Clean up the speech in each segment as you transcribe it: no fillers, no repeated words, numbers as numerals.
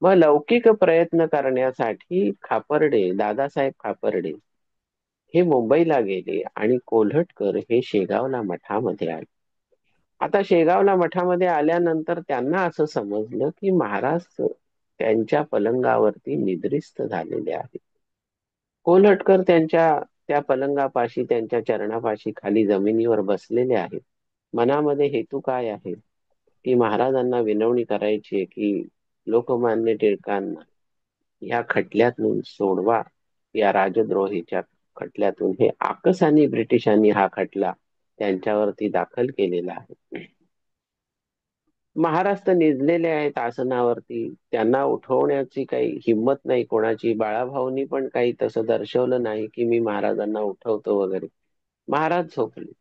मग लौकिक प्रयत्न करण्यासाठी दादासाहेब खापर्डे हे मुंबईला गेले आणि कोल्हटकर हे शेगावला मठामध्ये आले. आता शेगावला मठामध्ये आल्यानंतर त्यांना असं समजलं की महाराज त्यांच्या पलंगावरती निद्रिस्त झालेले आहेत. कोल्हटकर त्यांच्या त्या पलंगापाशी त्यांच्या चरणापाशी खाली जमिनीवर बसलेले आहेत. मनामध्ये हेतू काय आहे की महाराजांना विनवणी करायची आहे की लोकमान्य टिळकांना ह्या खटल्यातून सोडवा. या राजद्रोहीच्या खटल्यातून हे आकसानी ब्रिटिशांनी हा खटला त्यांच्यावरती दाखल केलेला आहे. महाराज तर निजलेले आहेत आसनावरती, त्यांना उठवण्याची काही हिंमत नाही कोणाची. बाळाभाऊनी पण काही तसं दर्शवलं नाही की मी महाराजांना उठवतो वगैरे. महाराज झोपले.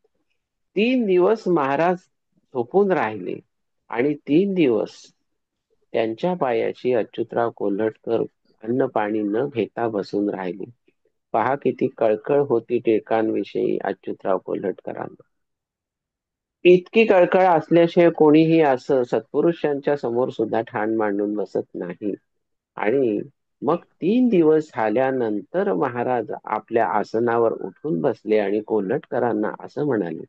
3 दिवस महाराज झोपून राहिले आणि 3 दिवस त्यांच्या पायाशी अच्युतराव कोल्हटकर अन्न पाणी न घेता बसून राहिले. पहा किती कळकळ होती टिळकांविषयी अच्युतराव कोल्हटकरांना. इतकी कळकळ असल्याशिवाय कोणीही असं सत्पुरुषांच्या समोर सुद्धा ठाण मांडून बसत नाही. आणि मग 3 दिवस झाल्यानंतर महाराज आपल्या आसनावर उठून बसले आणि कोल्हटकरांना असं म्हणाले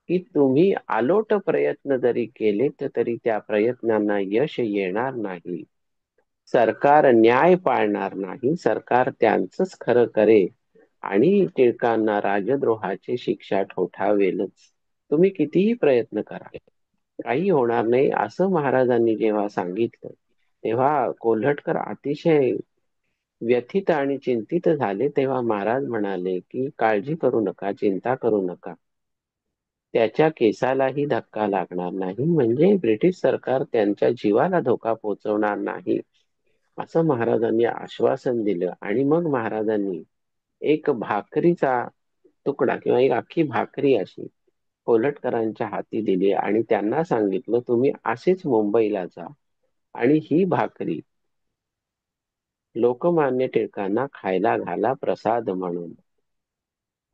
की तुम्ही आलोट प्रयत्न जरी केले तरी त्या प्रयत्नांना यश येणार नाही. सरकार न्याय पाळणार नाही. सरकार त्यांचंच खरं करेल आणि टिळकांना राजद्रोहाची शिक्षा ठोठावेलच. तुम्ही कितीही प्रयत्न करा, काही होणार नाही. असं महाराजांनी जेव्हा सांगितलं तेव्हा कोल्हटकर अतिशय व्यथित आणि चिंतित झाले. तेव्हा महाराज म्हणाले की काळजी करू नका, चिंता करू नका, त्याच्या केसालाही धक्का लागणार नाही, म्हणजे ब्रिटिश सरकार त्यांच्या जीवाला धोका पोहोचवणार नाही, असं महाराजांनी आश्वासन दिलं. आणि मग महाराजांनी एक भाकरीचा तुकडा किंवा एक अख्खी भाकरी अशी कोल्हटकरांच्या हाती दिली आणि त्यांना सांगितलं तुम्ही असेच मुंबईला जा आणि ही भाकरी लोकमान्य टिळकांना खायला घाला प्रसाद म्हणून.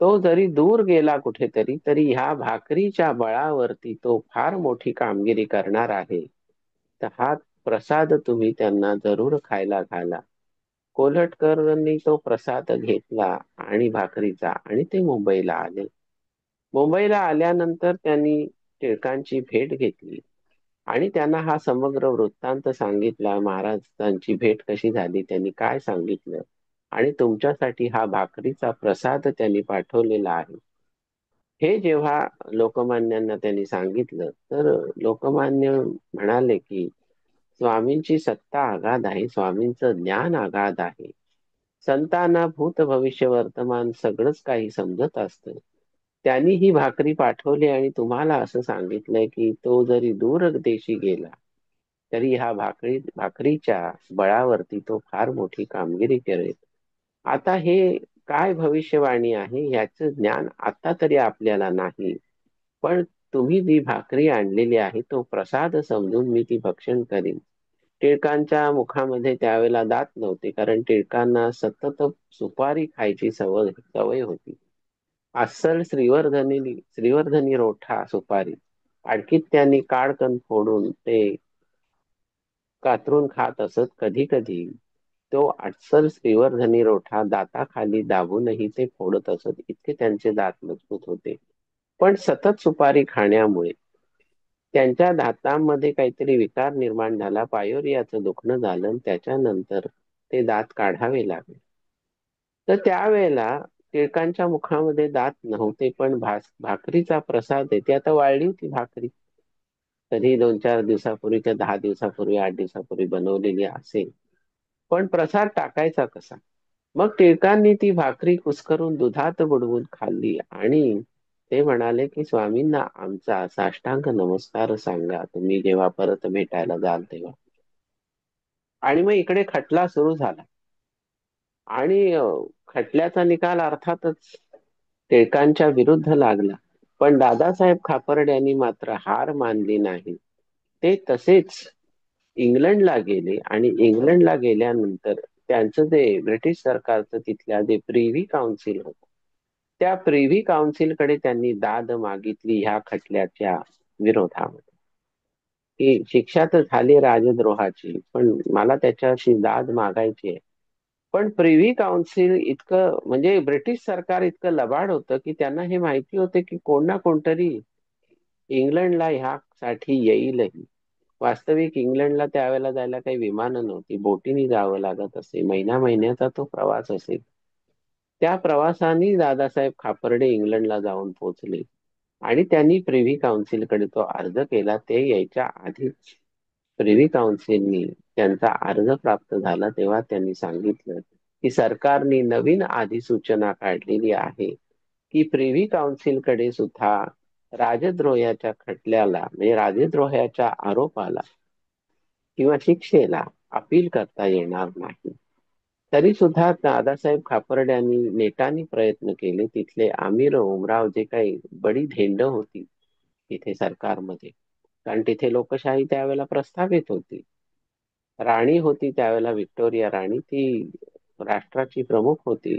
तो जरी दूर गेला कुठेतरी तरी ह्या भाकरीच्या बळावरती तो फार मोठी कामगिरी करणार आहे. तर हा प्रसाद तुम्ही त्यांना जरूर खायला घाला. कोल्हटकरांनी तो प्रसाद घेतला आणि भाकरीचा आणि ते मुंबईला आले. मुंबईला आल्यानंतर त्यांनी टिळकांची भेट घेतली आणि त्यांना हा समग्र वृत्तांत सांगितला. महाराजांची भेट कशी झाली, त्यांनी काय सांगितलं आणि तुमच्यासाठी हा भाकरीचा प्रसाद त्यांनी पाठवलेला आहे. हे जेव्हा लोकमान्यांना त्यांनी सांगितलं तर लोकमान्य म्हणाले की स्वामींची सत्ता आगाध आहे, स्वामींचं ज्ञान आगाध आहे, संतांना भूत भविष्य वर्तमान सगळंच काही समजत असतं. त्यांनी ही भाकरी पाठवली आणि तुम्हाला असं सांगितलंय की तो जरी दूर देशी गेला तरी ह्या भाकरीच्या बळावरती तो फार मोठी कामगिरी करेल. आता हे काय भविष्यवाणी आहे याचं ज्ञान आता तरी आपल्याला नाही, पण तुम्ही जी भाकरी आणलेली आहे तो प्रसाद समजून मी ती भक्षण करीन. टिळकांच्या मुखामध्ये त्यावेळेला दात नव्हते, कारण टिळकांना सतत सुपारी खायची सवय सवय होती. अस्सल श्रीवर्धनी रोठा सुपारी अडकीत त्यांनी काडकन फोडून ते कातरून खात असत. कधी कधी तो अस्सल श्रीवर्धनी रोठा दाताखाली दाबूनही ते फोडत असत, इतके त्यांचे दात मजबूत होते. पण सतत सुपारी खाण्यामुळे त्यांच्या दातांमध्ये काहीतरी विकार निर्माण झाला, पायोरियाचं दुखणं झालं आणि त्याच्यानंतर ते दात काढावे लागले. तर त्यावेळेला टिळकांच्या मुखामध्ये दात नव्हते, पण भाकरीचा प्रसाद आहे. ती आता वाळली होती भाकरी, कधी 2-4 दिवसापूर्वी किंवा 10 दिवसापूर्वी 8 दिवसापूर्वी बनवलेली असेल, पण प्रसाद टाकायचा कसा? मग टिळकांनी ती भाकरी कुस्करून दुधात बुडवून खाल्ली आणि ते म्हणाले की स्वामींना आमचा साष्टांग नमस्कार सांगा तुम्ही जेव्हा परत भेटायला जाल तेव्हा. आणि मग इकडे खटला सुरू झाला आणि खटल्याचा निकाल अर्थातच टिळकांच्या विरुद्ध लागला. पण दादासाहेब खापर्डे यांनी मात्र हार मानली नाही. ते तसेच इंग्लंडला गेले आणि इंग्लंडला गेल्यानंतर त्यांचं जे ब्रिटिश सरकारचं तिथल्या जे प्रिव्ही काउन्सिल होत, त्या प्रिव्ही काउन्सिलकडे त्यांनी दाद मागितली ह्या खटल्याच्या विरोधामध्ये. की शिक्षा तर झाली राजद्रोहाची, पण मला त्याच्याशी दाद मागायची आहे. पण प्रिव्ही काउन्सिल इतकं, म्हणजे ब्रिटिश सरकार इतकं लबाड होतं की त्यांना हे माहिती होते की कोण ना कोणतरी इंग्लंडला ह्यासाठी येईलही. वास्तविक इंग्लंडला त्यावेळेला जायला काही विमानं नव्हती, बोटीने जावं लागत असे, महिना महिन्याचा तो प्रवास असेल. त्या प्रवासाने दादासाहेब खापर्डे इंग्लंडला जाऊन पोहोचले आणि त्यांनी प्रिव्ही काउन्सिलकडे तो अर्ज केला. ते यायच्या आधीच प्रिव्ही काउन्सिलनी त्यांचा अर्ज प्राप्त झाला तेव्हा त्यांनी सांगितलं की सरकारने नवीन अधिसूचना काढलेली आहे की प्रिव्ही काउन्सिलकडे सुद्धा राजद्रोहाच्या खटल्याला, म्हणजे राजद्रोहाच्या आरोपाला किंवा शिक्षेला अपील करता येणार नाही. तरी सुद्धा दादासाहेब खापर्ड्यांनी नेटाने प्रयत्न केले. तिथले आमिर ओमराव, जे काही बडी धेंड होती तिथे सरकारमध्ये, कारण तिथे लोकशाही त्यावेळेला प्रस्थापित होती. राणी होती त्यावेळेला व्हिक्टोरिया राणी, ती राष्ट्राची प्रमुख होती.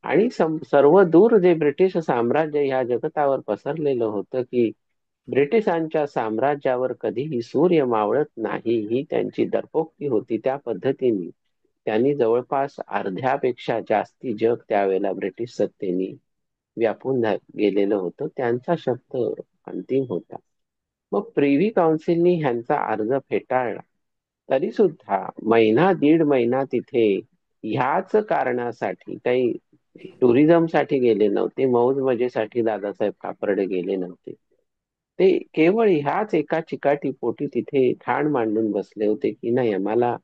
आणि सर्व दूर जे ब्रिटिश साम्राज्य ह्या जगतावर पसरलेलं होतं की ब्रिटिशांच्या साम्राज्यावर कधीही सूर्य मावळत नाही, ही त्यांची दर्पोक्ती होती. त्या पद्धतीने त्यांनी जवळपास अर्ध्यापेक्षा जास्ती जग त्यावेळेला ब्रिटिश सत्तेने व्यापून गेलेलं होतं. त्यांचा शब्द अंतिम होता. मग प्रिव्ही काउन्सिलनी ह्यांचा अर्ज फेटाळला. तरी सुद्धा महिना दीड महिना तिथे ह्याच कारणासाठी, काही टुरिझम साठी गेले नव्हते, मौज मजेसाठी दादासाहेब खापर्डे गेले नव्हते. ते केवळ ह्याच एका चिकाटीपोटी तिथे ठाण मांडून बसले होते की नाही, आम्हाला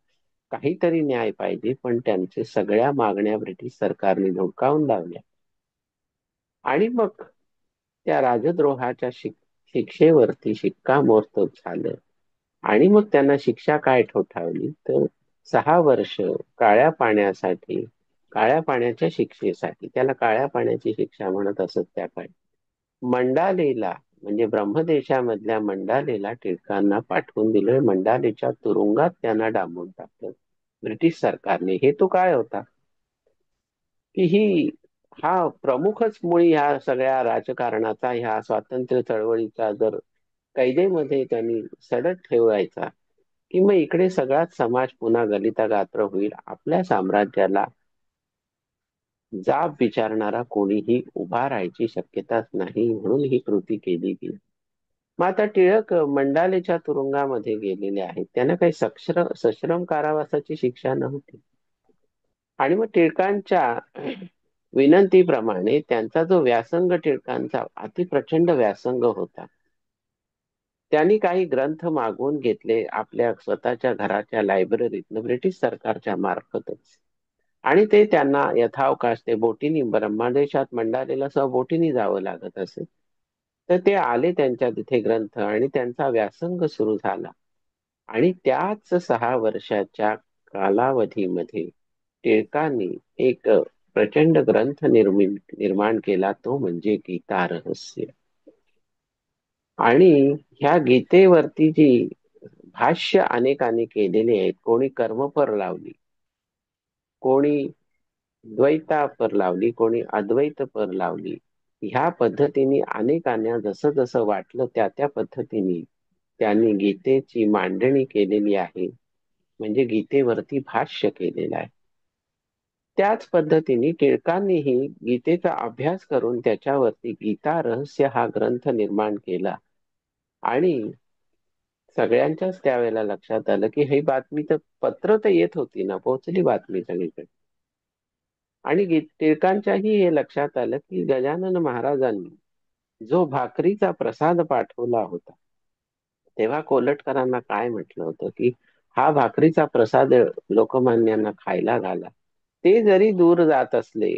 काहीतरी न्याय पाहिजे. पण त्यांचे सगळ्या मागण्या ब्रिटिश सरकारने धुडकावून लावल्या आणि मग त्या राजद्रोहाच्या शिक्षेवरती शिक्कामोर्तब झालं. आणि मग त्यांना शिक्षा काय ठोठावली तर 6 वर्ष काळ्या पाण्यासाठी, काळ्या पाण्याच्या शिक्षेसाठी, त्याला काळ्या पाण्याची शिक्षा म्हणत असत त्या काळी, मंडालेला, म्हणजे ब्रह्मदेशामधल्या मंडालेला टिळकांना पाठवून दिलं. मंडालेच्या तुरुंगात त्यांना डांबून टाकलं ब्रिटिश सरकारने. हेतू काय होता की हा प्रमुखच मुळी ह्या सगळ्या राजकारणाचा, ह्या स्वातंत्र्य चळवळीचा जर कैदेमध्ये त्यांनी सडक ठेवायचा की मग इकडे सगळाच समाज पुन्हा गलितागात्र होईल, आपल्या साम्राज्याला जाब विचारणारा कोणीही उभा राहायची शक्यताच नाही, म्हणून ही कृती केली गेली. मग आता टिळक मंडालेच्या तुरुंगामध्ये गेलेले आहेत, त्यांना काही सश्रम कारावासाची शिक्षा नव्हती. आणि मग टिळकांच्या विनंतीप्रमाणे त्यांचा जो व्यासंग, टिळकांचा अतिप्रचंड व्यासंग होता, त्यांनी काही ग्रंथ मागवून घेतले आपल्या स्वतःच्या घराच्या लायब्ररीतनं ब्रिटिश सरकारच्या मार्फतच. आणि ते त्यांना यथावकाश ते बोटीनी, ब्रह्मादेशात मंडालेला सह बोटीनी जावं लागत असे. तर ते आले त्यांच्या तिथे ग्रंथ आणि त्यांचा व्यासंग सुरू झाला. आणि त्याच 6 वर्षाच्या कालावधीमध्ये टिळकांनी एक प्रचंड ग्रंथ निर्माण केला, तो म्हणजे गीता रहस्य. आणि ह्या गीतेवरती जी भाष्य अनेकांनी केलेली आहेत, कोणी कर्मपर लावली, कोणी द्वैतापर लावली, कोणी अद्वैत पर लावली. ह्या पद्धतीने अनेकांना जसं जसं वाटलं त्या त्या पद्धतीने त्यांनी गीतेची मांडणी केलेली आहे, म्हणजे गीतेवरती भाष्य केलेलं आहे. त्याच पद्धतीने टिळकांनीही गीतेचा अभ्यास करून त्याच्यावरती गीता रहस्य हा ग्रंथ निर्माण केला. आणि सगळ्यांच्याच त्यावेळेला लक्षात आलं की ही बातमी तर, पत्र तर येत होती ना, पोहोचली बातमी सगळीकडे. आणि टिळकांच्याही हे लक्षात आलं की गजानन महाराजांनी जो भाकरीचा प्रसाद पाठवला होता, तेव्हा कोल्हटकरांना काय म्हटलं होतं की हा भाकरीचा प्रसाद लोकमान्यांना खायला घाला. ते जरी दूर जात असले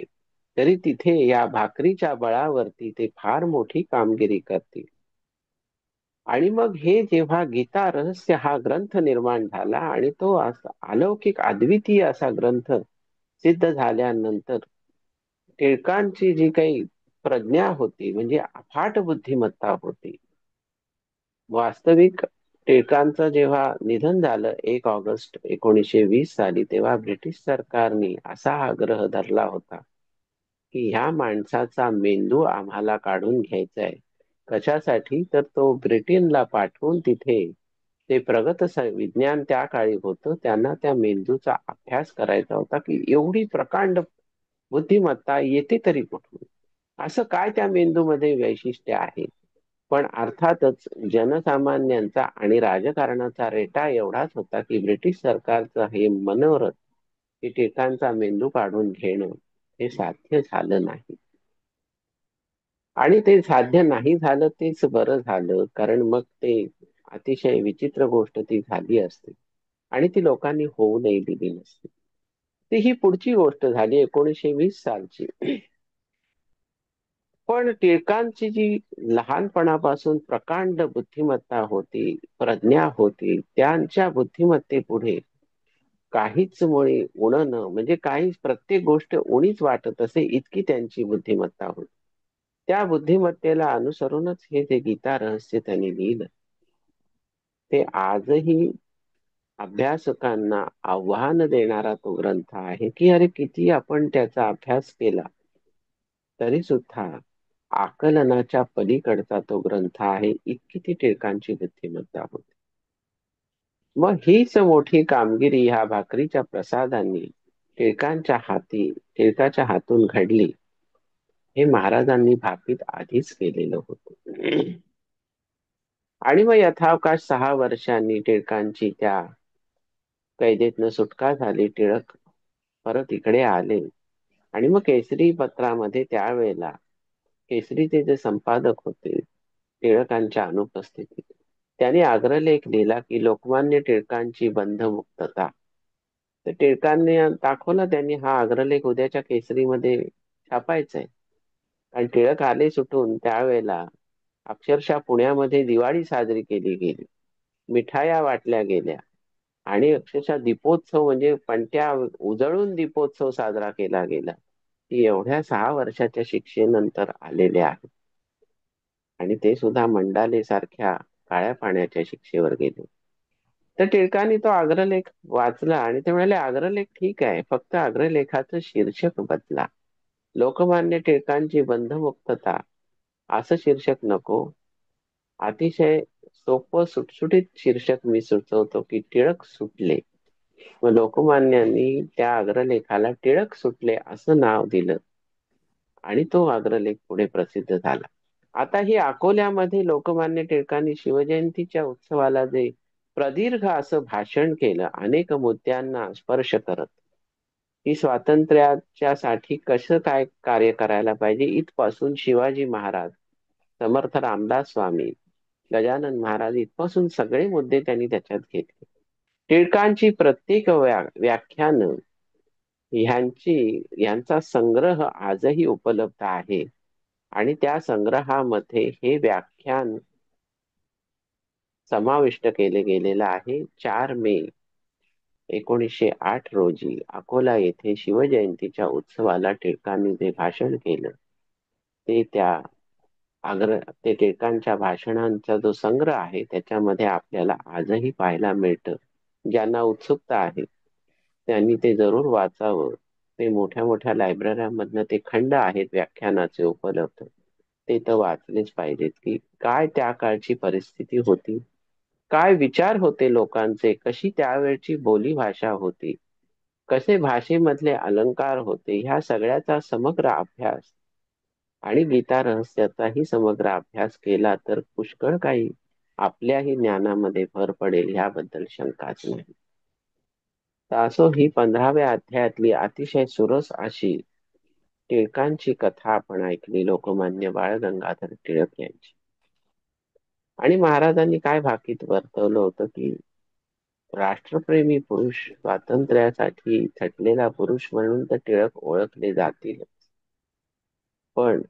तरी तिथे या भाकरीच्या बळावरती ते फार मोठी कामगिरी करतील. आणि मग हे जेव्हा गीता रहस्य हा ग्रंथ निर्माण झाला आणि तो असा अलौकिक अद्वितीय असा ग्रंथ सिद्ध झाल्यानंतर टिळकांची जी काही प्रज्ञा होती, म्हणजे अफाट बुद्धिमत्ता होती. वास्तविक टिळकांचं जेव्हा निधन झालं 1 ऑगस्ट 1920 साली, तेव्हा ब्रिटिश सरकारने असा आग्रह धरला होता की ह्या माणसाचा मेंदू आम्हाला काढून घ्यायचा आहे. कशासाठी तर तो ब्रिटनला पाठवून तिथे ते विज्ञान त्या काळी होतं. त्यांना त्या मेंदूचा अभ्यास करायचा होता की एवढी प्रकांड बुद्धिमत्ता येते तरी कुठून, असं काय त्या मेंदूमध्ये वैशिष्ट्य आहे. पण अर्थातच जनसामान्यांचा आणि राजकारणाचा रेटा एवढाच होता की ब्रिटिश सरकारचं हे मनोरथ की टिळकांचा मेंदू काढून घेणं हे साध्य झालं नाही. आणि ते साध्य नाही झालं तेच बरं झालं, कारण मग ते अतिशय विचित्र गोष्ट ती झाली असते आणि ती लोकांनी होऊ नाही दिली नसती. ती ही पुढची गोष्ट झाली 1920 सालची. पण टिळकांची जी लहानपणापासून प्रकांड बुद्धिमत्ता होती, प्रज्ञा होती, त्यांच्या बुद्धिमत्तेपुढे काहीच मुळे उणं न, म्हणजे काहीच, प्रत्येक गोष्ट उणीच वाटत असे इतकी त्यांची बुद्धिमत्ता होती. त्या बुद्धिमत्तेला अनुसरूनच हे जे गीता रहस्य त्यांनी लिहिलं, ते आजही अभ्यासकांना आव्हान देणारा तो ग्रंथ आहे की अरे किती आपण त्याचा अभ्यास केला तरी सुद्धा आकलनाच्या पलीकडचा तो ग्रंथ आहे, इतकी ती टिळकांची बुद्धिमत्ता होती. मग हीच मोठी कामगिरी ह्या भाकरीच्या प्रसादांनी टिळकाच्या हातून घडली, हे महाराजांनी भाकीत आधीच केलेलं होतं. आणि मग यथावकाश 6 वर्षांनी टिळकांची त्या कैदेतनं सुटका झाली. टिळक परत इकडे आले आणि मग केसरी पत्रामध्ये त्यावेळेला केसरीचे जे संपादक होते टिळकांच्या अनुपस्थितीत, त्यांनी अग्रलेख लिहिला की लोकमान्य टिळकांची बंधमुक्तता. तर टिळकांनी दाखवलं, त्यांनी हा अग्रलेख उद्याच्या केसरीमध्ये छापायचा आहे. आणि टिळक आले सुटून त्यावेळेला अक्षरशः पुण्यामध्ये दिवाळी साजरी केली गेली, मिठाया वाटल्या गेल्या आणि अक्षरशः दीपोत्सव म्हणजे पणत्या उजळून दीपोत्सव साजरा केला गेला. की एवढ्या 6 वर्षाच्या शिक्षेनंतर आलेले आहेत आणि ते सुद्धा मंडाले सारख्या काळ्या पाण्याच्या शिक्षेवर गेले. तर टिळकांनी तो अग्रलेख वाचला आणि ते म्हणाले अग्रलेख ठीक आहे, फक्त अग्रलेखाचं शीर्षक बदला. लोकमान्य टिळकांची बंधमुक्तता असं शीर्षक नको, अतिशय सोपं सुटसुटीत शीर्षक मी सुचवतो की टिळक सुटले. व लोकमान्यांनी त्या अग्रलेखाला टिळक सुटले असं नाव दिलं आणि तो अग्रलेख पुढे प्रसिद्ध झाला. आता ही अकोल्यामध्ये लोकमान्य टिळकांनी शिवजयंतीच्या उत्सवाला जे प्रदीर्घ असं भाषण केलं, अनेक मुद्द्यांना स्पर्श करत, की स्वातंत्र्याच्या साठी कसं काय कार्य करायला पाहिजे इथपासून शिवाजी महाराज, समर्थ रामदास स्वामी, गजानन महाराज इथपासून सगळे मुद्दे त्यांनी त्याच्यात घेतले. टिळकांची प्रत्येक व्याख्यान यांचा संग्रह आजही उपलब्ध आहे आणि त्या संग्रहामध्ये हे व्याख्यान समाविष्ट केले गेलेलं आहे. 4 मे 1908 रोजी अकोला येथे शिवजयंतीच्या उत्सवाला टिळकांनी जे भाषण केलं, ते ते टिळकांच्या भाषणांचा जो संग्रह आहे त्याच्यामध्ये आपल्याला आजही पाहायला मिळतं. ज्यांना उत्सुकता आहे त्यांनी ते जरूर वाचावं. ते मोठ्या मोठ्या लायब्रऱ्यांमधनं ते खंड आहेत व्याख्यानाचे उपलब्ध, ते तर वाचलेच पाहिजेत की काय त्या काळची परिस्थिती होती, काय विचार होते लोकांचे, कशी त्यावेळची बोली भाषा होती, कसे भाषेमधले अलंकार होते, ह्या सगळ्याचा समग्र अभ्यास आणि गीता रहस्याचाही समग्र अभ्यास केला तर पुष्कळ काही आपल्याही ज्ञानामध्ये भर पडेल, ह्याबद्दल शंकाच नाही. तर असो, ही 15व्या अध्यायातली अतिशय सुरस अशी टिळकांची कथा आपण ऐकली, लोकमान्य बाळ गंगाधर टिळक यांची. आणि महाराजांनी काय भाकीत वर्तवलं होतं की राष्ट्रप्रेमी पुरुष, स्वातंत्र्यासाठी झटलेला पुरुष म्हणून तर टिळक ओळखले जातील, पण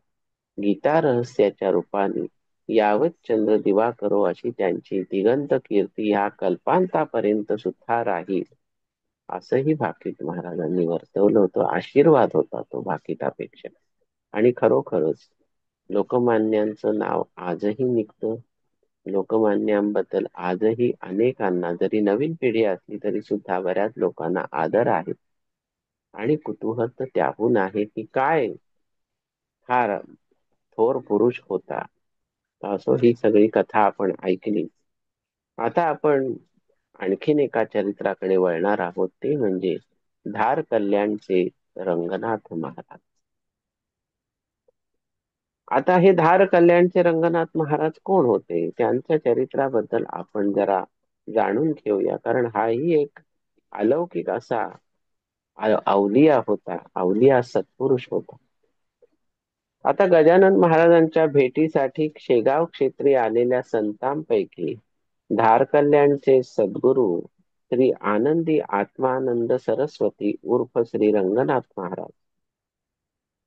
गीता रहस्याच्या रूपाने यावत चंद्र दिवा करो अशी त्यांची दिगंत कीर्ती ह्या कल्पांतापर्यंत सुद्धा राहील, असंही भाकीत महाराजांनी वर्तवलं होतं. आशीर्वाद होता तो भाकितापेक्षा. आणि खरोखरच लोकमान्यांचं नाव आजही निघतं. लोकमान्यांबद्दल आजही अनेकांना, जरी नवीन पिढी असली तरी सुद्धा बऱ्याच लोकांना आदर आहे आणि कुतूहल तर त्याहून आहे की काय हा थोर पुरुष होता. असो, ही सगळी कथा आपण ऐकली. आता आपण आणखीन एका चरित्राकडे वळणार आहोत, ते म्हणजे धार कल्याणचे रंगनाथ महाराज. आता हे धार कल्याणचे रंगनाथ महाराज कोण होते, त्यांच्या चरित्राबद्दल आपण जरा जाणून घेऊया. कारण हाही एक अलौकिक असा अवलिया होता, अवलिया सत्पुरुष होता. आता गजानन महाराजांच्या भेटीसाठी शेगाव क्षेत्री आलेल्या संतांपैकी धार कल्याणचे सद्गुरू श्री आनंदी आत्मानंद सरस्वती उर्फ श्री रंगनाथ महाराज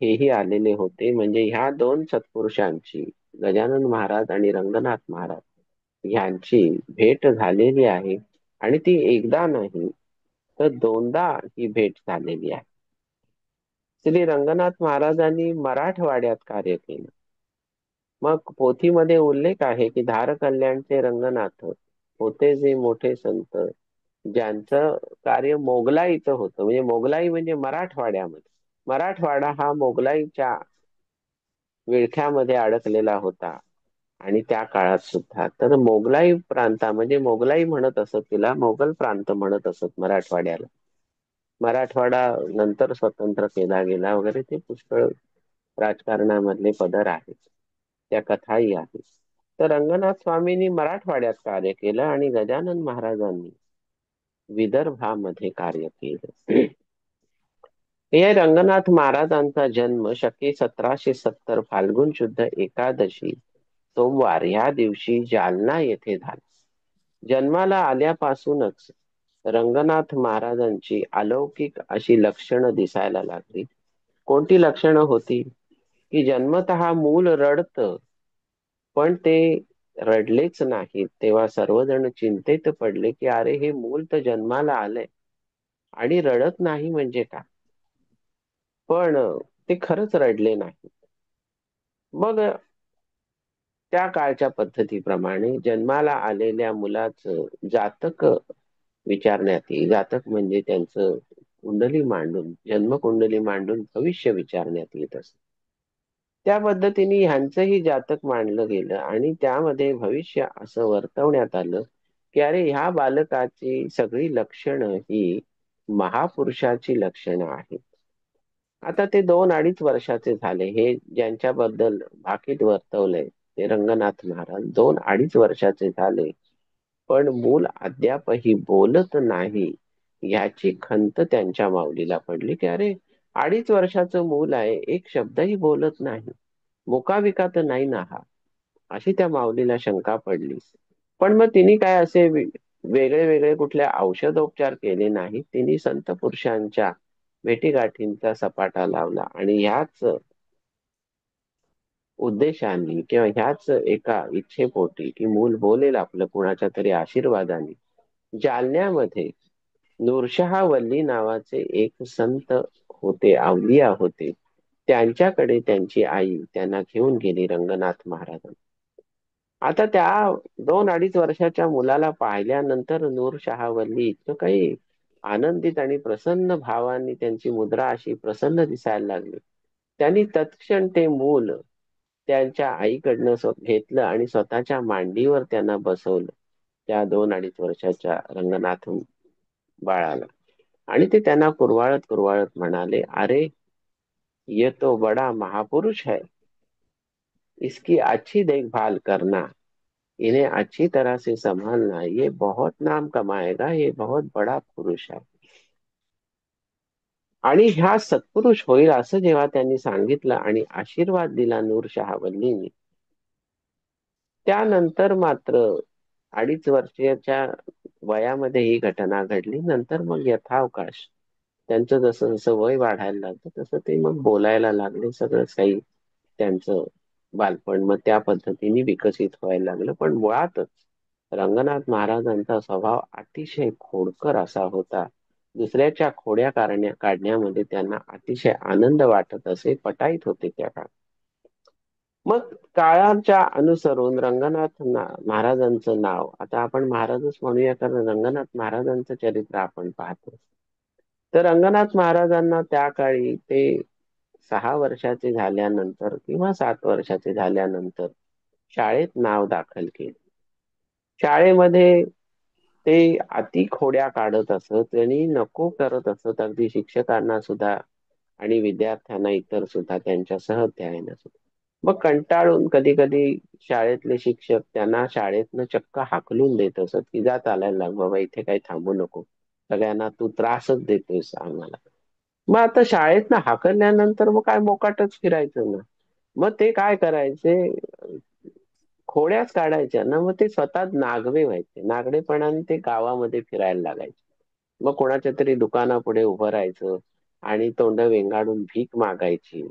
हेही आलेले होते. म्हणजे ह्या दोन सत्पुरुषांची, गजानन महाराज आणि रंगनाथ महाराज यांची भेट झालेली आहे. आणि ती एकदा नाही तर दोनदा ही भेट झालेली आहे. श्री रंगनाथ महाराजांनी मराठवाड्यात कार्य केलं. मग पोथीमध्ये उल्लेख आहे की धार कल्याणचे रंगनाथ होते जे मोठे संत, ज्यांचं कार्य मोगलाईचं होतं. म्हणजे मोगलाई म्हणजे मराठवाड्यामध्ये, मराठवाडा हा मोगलाईच्या विळख्यामध्ये अडकलेला होता. आणि त्या काळात सुद्धा तर मोगलाई प्रांतामध्ये, मोगलाई म्हणत असत तिला, मोगल प्रांत म्हणत असत मराठवाड्याला. मराठवाडा नंतर स्वतंत्र केला गेला वगैरे, ते पुष्कळ राजकारणामधले पदर आहेत, त्या कथाही आहेत. तर रंगनाथ स्वामींनी मराठवाड्यात कार्य केलं आणि गजानन महाराजांनी विदर्भामध्ये कार्य केलं. हे रंगनाथ महाराजांचा जन्म शके 1770 फाल्गुन शुद्ध एकादशी सोमवार ह्या दिवशी जालना येथे झाला. जन्माला आल्यापासूनच रंगनाथ महाराजांची अलौकिक अशी लक्षणं दिसायला लागली. कोणती लक्षणं होती? की जन्मतः मूल रडतं, पण ते रडलेच नाही. तेव्हा सर्वजण चिंतेत पडले की अरे, हे मूल तर जन्माला आलंय आणि रडत नाही म्हणजे का? पण ते खरंच रडले नाही. मग त्या काळच्या पद्धतीप्रमाणे जन्माला आलेल्या मुलाचं जातक विचारण्यात येईल. जातक म्हणजे त्यांचं कुंडली मांडून, जन्मकुंडली मांडून भविष्य विचारण्यात येत असत. त्या पद्धतीने ह्यांचंही जातक मांडलं गेलं आणि त्यामध्ये भविष्य असं वर्तवण्यात आलं की अरे, ह्या बालकाची सगळी लक्षणं ही महापुरुषाची लक्षणं आहेत. आता ते 2-2.5 वर्षाचे झाले. हे ज्यांच्याबद्दल भाकीत वर्तवलंय ते रंगनाथ महाराज 2-2.5 वर्षाचे झाले, पण मूल अद्यापही बोलत नाही. याची खंत त्यांच्या माऊलीला पडली की अरे, 2.5 वर्षाचं मूल आहे, एक शब्दही बोलत नाही, मुकाबिका तर नाही ना हा? अशी त्या माऊलीला शंका पडली. पण मग तिने काय असे वेगळे वेगळे कुठले औषधोपचार केले नाही. तिने संत पुरुषांच्या भेटीगाठींचा सपाटा लावला आणि ह्याच उद्देशाने किंवा ह्याच एका इच्छेपोटी की मूल बोलेल आपलं कुणाच्या तरी आशीर्वादाने, जालन्यामध्ये नूरशहा वल्ली नावाचे एक संत होते, अवलिया होते. त्यांच्याकडे त्यांची आई त्यांना घेऊन गेली रंगनाथ महाराज. आता त्या 2-2.5 वर्षाच्या मुलाला पाहिल्यानंतर नूरशहा वल्ली इतकं काही आनंदित आणि प्रसन्न भावाने त्यांची मुद्रा अशी प्रसन्न दिसायला लागली. त्यांनी तत्क्षण ते मूल त्यांच्या आईकडनं घेतलं आणि स्वतःच्या मांडीवर त्यांना बसवलं, त्या 2-2.5 वर्षाच्या रंगनाथ बाळाला. आणि ते त्यांना कुरवाळत कुरवाळत म्हणाले, अरे, ये तो बडा महापुरुष है, इसकी अच्छी देखभाल करना, इन्हें अच्छी तरह से संभालना, ये बहुत नाम कमाएगा, ये बहुत बड़ा पुरुष है. आणि ह्या सत्पुरुष होईल असं जेव्हा त्यांनी सांगितलं आणि आशीर्वाद दिला नूरशहा वल्लींनी, त्यानंतर मात्र 2.5 वर्षाच्या वयामध्ये ही घटना घडली. नंतर मग यथावकाश त्यांचं जसं जसं वय वाढायला लागलं तसं ते मग बोलायला लागले. सगळंच काही त्यांचं बालपण मग त्या पद्धतीने विकसित व्हायला लागलं. पण मुळातच रंगनाथ महाराजांचा स्वभाव अतिशय खोडकर असा होता. दुसऱ्याच्या खोड्या काढण्यामध्ये त्यांना अतिशय आनंद वाटत असे, पटाईत होते त्या काळात. मग काळाच्या अनुसरून रंगनाथ महाराजांचं नाव, आता आपण महाराजच म्हणूया कारण रंगनाथ महाराजांचं चरित्र आपण पाहतो. तर रंगनाथ महाराजांना त्या काळी ते 6 वर्षाचे झाल्यानंतर किंवा 7 वर्षाचे झाल्यानंतर शाळेत नाव दाखल केले. शाळेमध्ये ते अति खोड्या काढत असत आणि नको करत असत, अगदी शिक्षकांना सुद्धा आणि विद्यार्थ्यांना इतर सुद्धा त्यांच्या सहअध्यायांना सुद्धा. मग कंटाळून कधी कधी शाळेतले शिक्षक त्यांना शाळेतनं चक्क हाकलून देत असत की जा, चालायला लाग बाबा, इथे काही थांबू नको, सगळ्यांना तू त्रासच देतोयस आम्हाला. मग आता शाळेतनं हाकलल्यानंतर मग काय मोकाटच फिरायचं ना. मग ते काय करायचे, खोड्याच काढायच्या ना, मग ते स्वतः नागवे व्हायचे, नागडेपणाने ते गावामध्ये फिरायला लागायचे. मग कोणाच्या तरी दुकानापुढे उभं राहायचं आणि तोंड वेंगाडून भीक मागायची,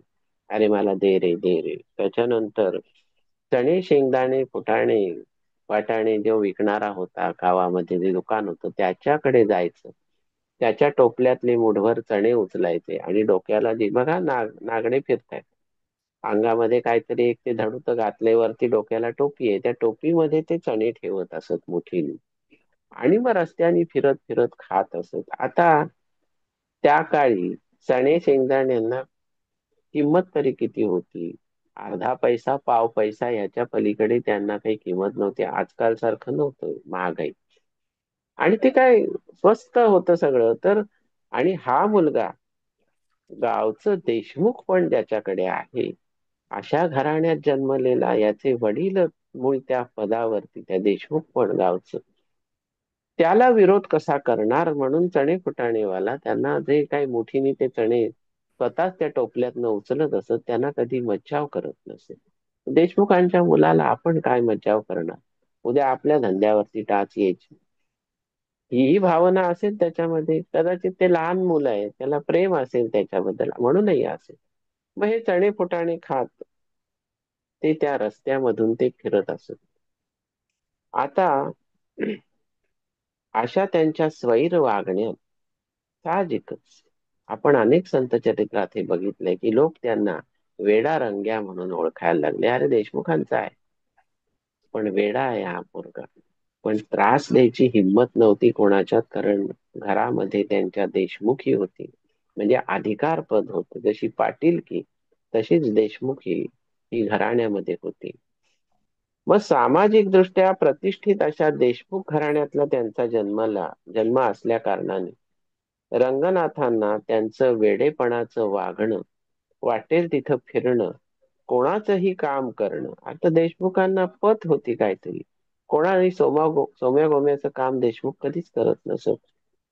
अरे मला दे रे दे रे. त्याच्यानंतर चणे शेंगदाणे फुटाणे वाटाणे जो विकणारा होता गावामध्ये, जे दुकान होतं त्याच्याकडे जायचं, त्याच्या टोपल्यातले मुठभर चणे उचलायचे आणि डोक्याला जे बघा नागडे फिरतायत, अंगामध्ये काहीतरी एक ते धडूत घातले, वरती डोक्याला टोपी आहे, त्या टोपीमध्ये ते चणे ठेवत असत मुठीने, आणि मग रस्त्याने फिरत फिरत खात असत. आता त्या काळी चणे शेंगदाण्यांना किंमत तरी किती होती? अर्धा पैसा पाव पैसा याच्या पलीकडे त्यांना काही किंमत नव्हती. आजकाल सारखं नव्हतं महागाई. आणि ते काय स्वस्त होतं सगळं तर. आणि हा मुलगा गावचं देशमुख पण ज्याच्याकडे आहे, अशा घराण्यात जन्मलेला, याचे वडील मूळ त्या पदावरती, त्या देशमुख पण गावचं, त्याला विरोध कसा करणार, म्हणून चणे फुटाणेवाला त्यांना जे काही मुठीने ते चणे स्वतःच त्या टोपल्यातनं उचलत असत, त्यांना कधी मज्जाव करत नसे. देशमुखांच्या मुलाला आपण काय मज्जाव करणार, उद्या आपल्या धंद्यावरती टाच यायची, ही भावना असेल त्याच्यामध्ये. कदाचित ते लहान मुलं आहे, त्याला प्रेम असेल त्याच्याबद्दल म्हणूनही असेल. मग हे चणे फुटाणे खात ते त्या रस्त्यामधून ते फिरत असत. आता अशा त्यांच्या स्वैर वागण्यात साहजिकच आपण अनेक संत चरित्रात हे बघितलंय की लोक त्यांना वेडा रंग्या म्हणून ओळखायला लागले. अरे देशमुखांचा आहे पण वेडा आहे हा पोरगा. पण त्रास द्यायची हिंमत नव्हती कोणाच्यात, कारण घरामध्ये त्यांच्या देशमुखी होती, म्हणजे अधिकार पद होत. जशी पाटीलकी तशीच देशमुखी ही घराण्यामध्ये होती. मग सामाजिक दृष्ट्या प्रतिष्ठित अशा देशमुख घराण्यातला त्यांचा जन्म असल्या कारणाने रंगनाथांना त्यांचं वेडेपणाचं वागणं, वाटेल तिथं फिरणं, कोणाचंही काम करणं, आता देशमुखांना पत होती काहीतरी, कोणाही सोम्या गोम्याचं काम देशमुख कधीच करत नसत.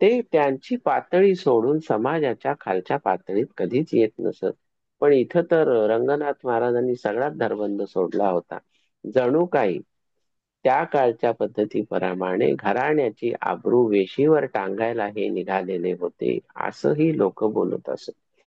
ते त्यांची पातळी सोडून समाजाच्या खालच्या पातळीत कधीच येत नसत. पण इथं तर रंगनाथ महाराजांनी सगळाच धरबंद सोडला होता. जणू काही त्या काळच्या पद्धतीप्रमाणे घराण्याची आबरू वेशीवर टांगायला हे निघालेले होते, असंही लोक बोलत असत.